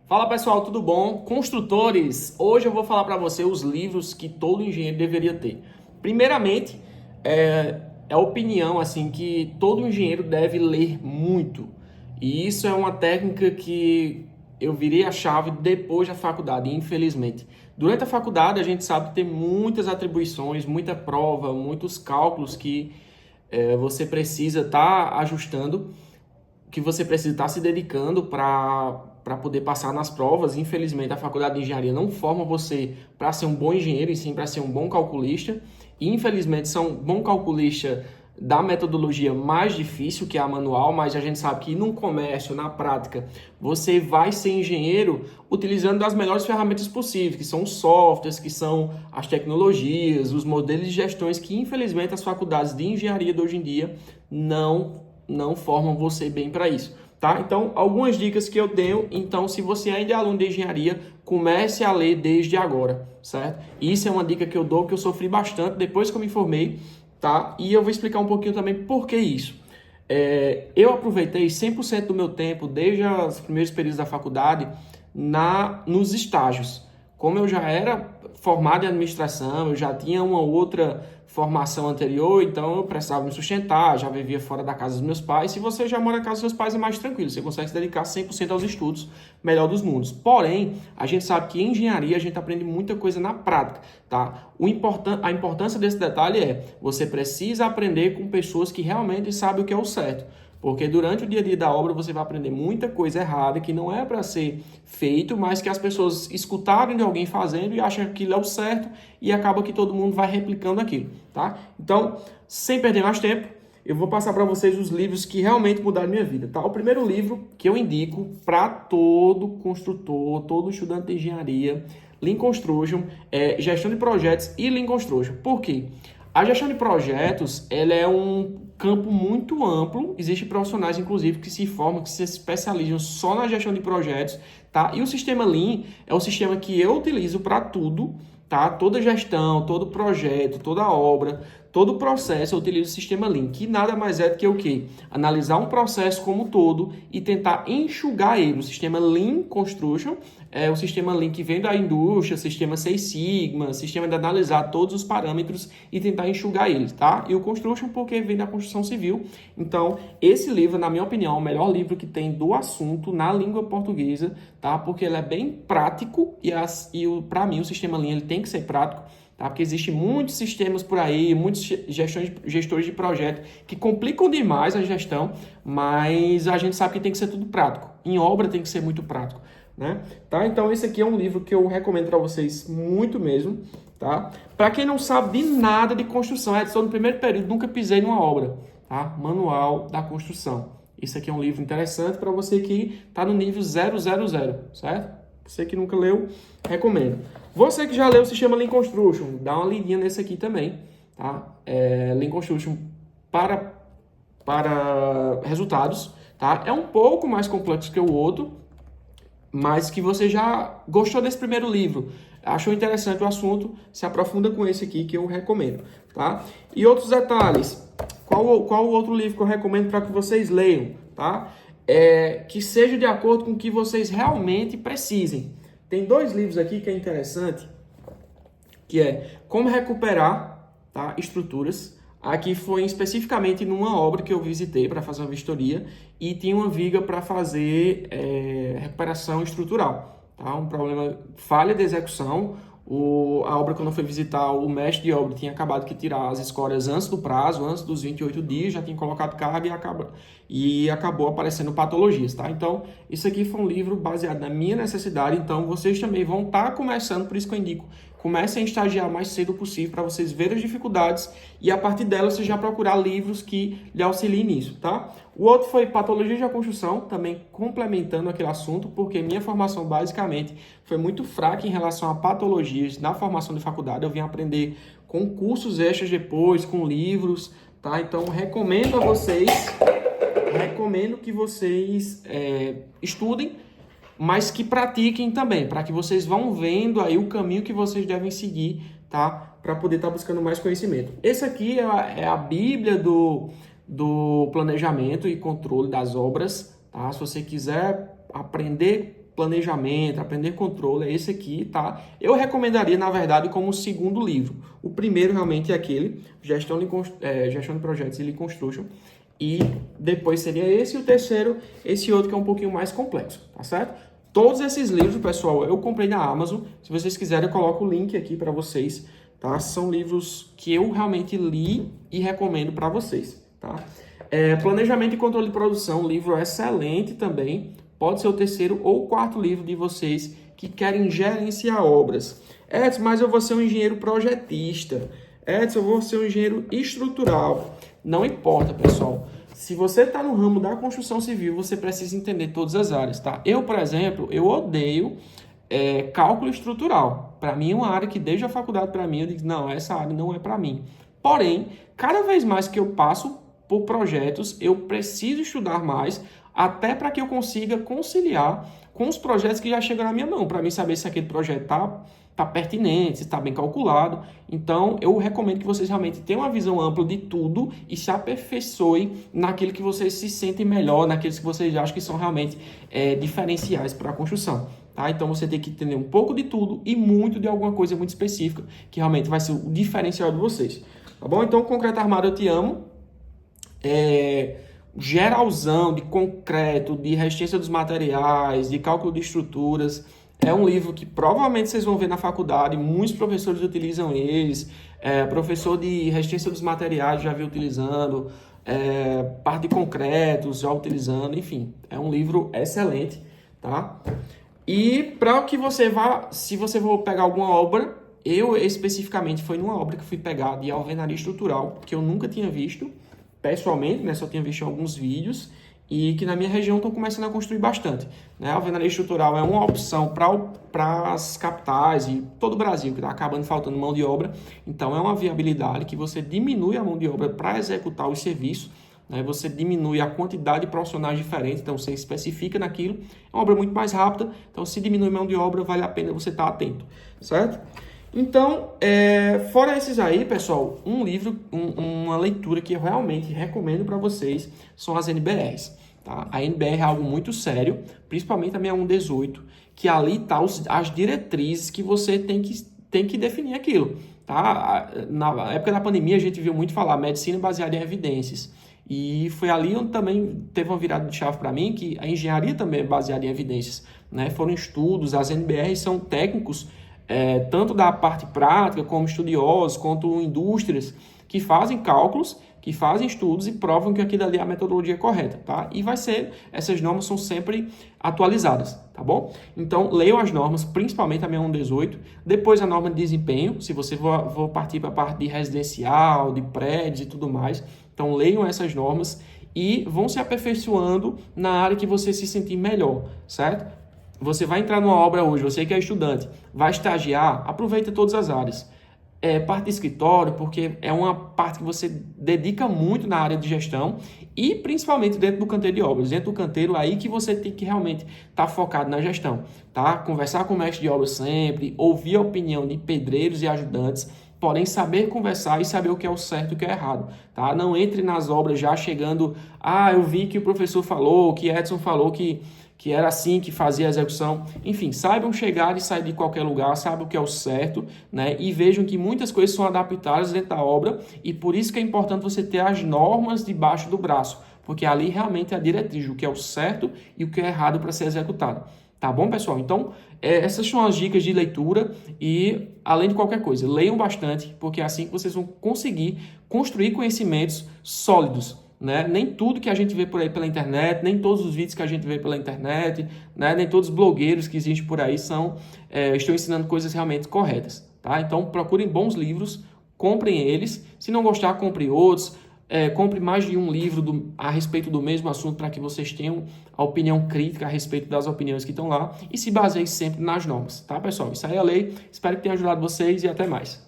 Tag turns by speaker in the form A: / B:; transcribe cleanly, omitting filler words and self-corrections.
A: Fala pessoal, tudo bom? Construtores, hoje eu vou falar para você os livros que todo engenheiro deveria ter. Primeiramente, é a opinião assim que todo engenheiro deve ler muito. E isso é uma técnica que eu virei a chave depois da faculdade, infelizmente. Durante a faculdade a gente sabe que tem muitas atribuições, muita prova, muitos cálculos que você precisa estar ajustando, que você precisa estar se dedicando para poder passar nas provas. Infelizmente, a faculdade de engenharia não forma você para ser um bom engenheiro, e sim para ser um bom calculista. E, infelizmente, são um bom calculista da metodologia mais difícil, que é a manual, mas a gente sabe que no comércio, na prática, você vai ser engenheiro utilizando as melhores ferramentas possíveis, que são os softwares, que são as tecnologias, os modelos de gestões que, infelizmente, as faculdades de engenharia de hoje em dia não formam você bem para isso, tá? Então, algumas dicas que eu tenho. Então, se você ainda é aluno de engenharia, comece a ler desde agora, certo? Isso é uma dica que eu dou, que eu sofri bastante depois que eu me formei, tá? E eu vou explicar um pouquinho também por que isso. Eu aproveitei 100% do meu tempo, desde os primeiros períodos da faculdade, nos estágios. Como eu já era formado em administração, eu já tinha uma outra formação anterior, então eu precisava me sustentar, já vivia fora da casa dos meus pais. Se você já mora na casa dos seus pais, é mais tranquilo, você consegue se dedicar 100% aos estudos, melhor dos mundos. Porém, a gente sabe que em engenharia a gente aprende muita coisa na prática, tá? A importância desse detalhe é, você precisa aprender com pessoas que realmente sabem o que é o certo. Porque durante o dia a dia da obra você vai aprender muita coisa errada que não é para ser feito, mas que as pessoas escutaram de alguém fazendo e acham que aquilo é o certo e acaba que todo mundo vai replicando aquilo, tá? Então, sem perder mais tempo, eu vou passar para vocês os livros que realmente mudaram minha vida, tá? O primeiro livro que eu indico para todo construtor, todo estudante de engenharia, Lean Construction, é Gestão de Projetos e Lean Construction. Por quê? A gestão de projetos, ela é um campo muito amplo. Existem profissionais, inclusive, que se formam, que se especializam só na gestão de projetos, tá? E o sistema Lean é o sistema que eu utilizo para tudo, tá? Toda gestão, todo projeto, toda obra, todo processo eu utilizo o sistema Lean, que nada mais é do que o quê? Analisar um processo como um todo e tentar enxugar ele. O sistema Lean Construction é o sistema Lean que vem da indústria, sistema Six Sigma, sistema de analisar todos os parâmetros e tentar enxugar eles, tá? E o Construction porque vem da construção civil. Então, esse livro, na minha opinião, é o melhor livro que tem do assunto na língua portuguesa, tá? Porque ele é bem prático e para mim o sistema Lean ele tem que ser prático, tá? Porque existem muitos sistemas por aí, muitos gestores de projeto que complicam demais a gestão, mas a gente sabe que tem que ser tudo prático. Em obra tem que ser muito prático, né? Tá? Então esse aqui é um livro que eu recomendo para vocês muito mesmo, tá? Para quem não sabe de nada de construção, estou no primeiro período, nunca pisei numa obra, tá? Manual da construção. Esse aqui é um livro interessante para você que está no nível 000, certo? Você que nunca leu, recomendo. Você que já leu o sistema Lean Construction, dá uma lidinha nesse aqui também, tá? Lean Construction para resultados, tá? É um pouco mais complexo que o outro, mas que você já gostou desse primeiro livro, achou interessante o assunto, se aprofunda com esse aqui que eu recomendo, tá? E outros detalhes, qual o outro livro que eu recomendo para que vocês leiam, tá? Que seja de acordo com o que vocês realmente precisem. Tem dois livros aqui que é interessante, que é Como Recuperar, tá, Estruturas. Aqui foi especificamente numa obra que eu visitei para fazer uma vistoria e tinha uma viga para fazer recuperação estrutural, tá? Um problema, falha de execução. A obra, quando eu fui visitar, o mestre de obra tinha acabado de tirar as escórias antes do prazo, antes dos 28 dias, já tinha colocado carga e acabou aparecendo patologias, tá? Então, isso aqui foi um livro baseado na minha necessidade, então vocês também vão estar começando, por isso que eu indico, comecem a estagiar o mais cedo possível para vocês verem as dificuldades e a partir delas você já procurar livros que lhe auxiliem nisso, tá? O outro foi Patologia da Construção, também complementando aquele assunto, porque minha formação basicamente foi muito fraca em relação a patologias na formação de faculdade. Eu vim aprender com cursos extras depois, com livros, tá? Então recomendo que vocês estudem, mas que pratiquem também, para que vocês vão vendo aí o caminho que vocês devem seguir, tá? Para poder estar buscando mais conhecimento. Esse aqui é a Bíblia do planejamento e controle das obras, tá? Se você quiser aprender planejamento, aprender controle, é esse aqui, tá? Eu recomendaria, na verdade, como o segundo livro. O primeiro realmente é aquele, Gestão de Projetos e Lean Construction, e depois seria esse, e o terceiro, esse outro que é um pouquinho mais complexo, tá certo? Todos esses livros, pessoal, eu comprei na Amazon. Se vocês quiserem, eu coloco o link aqui para vocês, tá? São livros que eu realmente li e recomendo para vocês, tá? Planejamento e Controle de Produção, livro excelente também. Pode ser o terceiro ou o quarto livro de vocês que querem gerenciar obras. Edson, mas eu vou ser um engenheiro projetista. Edson, eu vou ser um engenheiro estrutural. Não importa, pessoal. Se você está no ramo da construção civil, você precisa entender todas as áreas, tá? Eu, por exemplo, eu odeio cálculo estrutural. Para mim, é uma área que desde a faculdade, para mim, eu digo, não, essa área não é para mim. Porém, cada vez mais que eu passo por projetos, eu preciso estudar mais, até para que eu consiga conciliar com os projetos que já chegam na minha mão, para mim saber se aquele projeto tá pertinente, se está bem calculado. Então, eu recomendo que vocês realmente tenham uma visão ampla de tudo e se aperfeiçoem naquilo que vocês se sentem melhor, naqueles que vocês acham que são realmente diferenciais para a construção. Tá? Então, você tem que entender um pouco de tudo e muito de alguma coisa muito específica, que realmente vai ser o diferencial de vocês. Tá bom? Então, Concreto Armado, eu te amo. Geralzão de concreto, de resistência dos materiais, de cálculo de estruturas. É um livro que provavelmente vocês vão ver na faculdade, muitos professores utilizam eles, professor de resistência dos materiais já vi utilizando, parte de concretos já utilizando, enfim, é um livro excelente, tá? E para que você vá, se você for pegar alguma obra, eu especificamente foi numa obra que fui pegar de alvenaria estrutural, que eu nunca tinha visto, pessoalmente, né, só tinha visto em alguns vídeos, e que na minha região estão começando a construir bastante. Né? A alvenaria estrutural é uma opção para as capitais e todo o Brasil, que está acabando faltando mão de obra. Então, é uma viabilidade que você diminui a mão de obra para executar os serviços, né? Você diminui a quantidade de profissionais diferentes, então você especifica naquilo. É uma obra muito mais rápida, então se diminui a mão de obra, vale a pena você estar atento, certo? Então, fora esses aí, pessoal, um livro, uma leitura que eu realmente recomendo para vocês são as NBRs. Tá? A NBR é algo muito sério, principalmente a 6118, que ali tá as diretrizes que você tem que definir aquilo. Tá? Na época da pandemia, a gente viu muito falar medicina baseada em evidências. E foi ali onde também teve uma virada de chave para mim, que a engenharia também é baseada em evidências. Né? Foram estudos, as NBRs são técnicos, tanto da parte prática, como estudiosos, quanto indústrias, que fazem cálculos, que fazem estudos e provam que aquilo ali é a metodologia correta, tá? E essas normas são sempre atualizadas, tá bom? Então, leiam as normas, principalmente a 6118, depois a norma de desempenho, se você for partir para a parte de residencial, de prédios e tudo mais. Então, leiam essas normas e vão se aperfeiçoando na área que você se sentir melhor, certo? Você vai entrar numa obra hoje, você que é estudante, vai estagiar, aproveita todas as áreas. Parte de escritório, porque é uma parte que você dedica muito na área de gestão e principalmente dentro do canteiro de obras. Dentro do canteiro, aí que você tem que realmente estar focado na gestão, tá? Conversar com o mestre de obras sempre, ouvir a opinião de pedreiros e ajudantes, porém saber conversar e saber o que é o certo e o que é errado, tá? Não entre nas obras já chegando, eu vi que o professor falou, que Edson falou que era assim que fazia a execução. Enfim, saibam chegar e sair de qualquer lugar, saibam o que é o certo, né? E vejam que muitas coisas são adaptadas dentro da obra e por isso que é importante você ter as normas debaixo do braço, porque ali realmente é a diretriz, o que é o certo e o que é errado para ser executado. Tá bom, pessoal? Então, essas são as dicas de leitura e, além de qualquer coisa, leiam bastante, porque é assim que vocês vão conseguir construir conhecimentos sólidos. Né? Nem tudo que a gente vê por aí pela internet, nem todos os vídeos que a gente vê pela internet, né? Nem todos os blogueiros que existem por aí estão ensinando coisas realmente corretas. Tá? Então, procurem bons livros, comprem eles. Se não gostar, compre outros. Compre mais de um livro a respeito do mesmo assunto para que vocês tenham a opinião crítica a respeito das opiniões que estão lá e se baseiem sempre nas normas. Tá, pessoal? Isso aí é a lei. Espero que tenha ajudado vocês e até mais.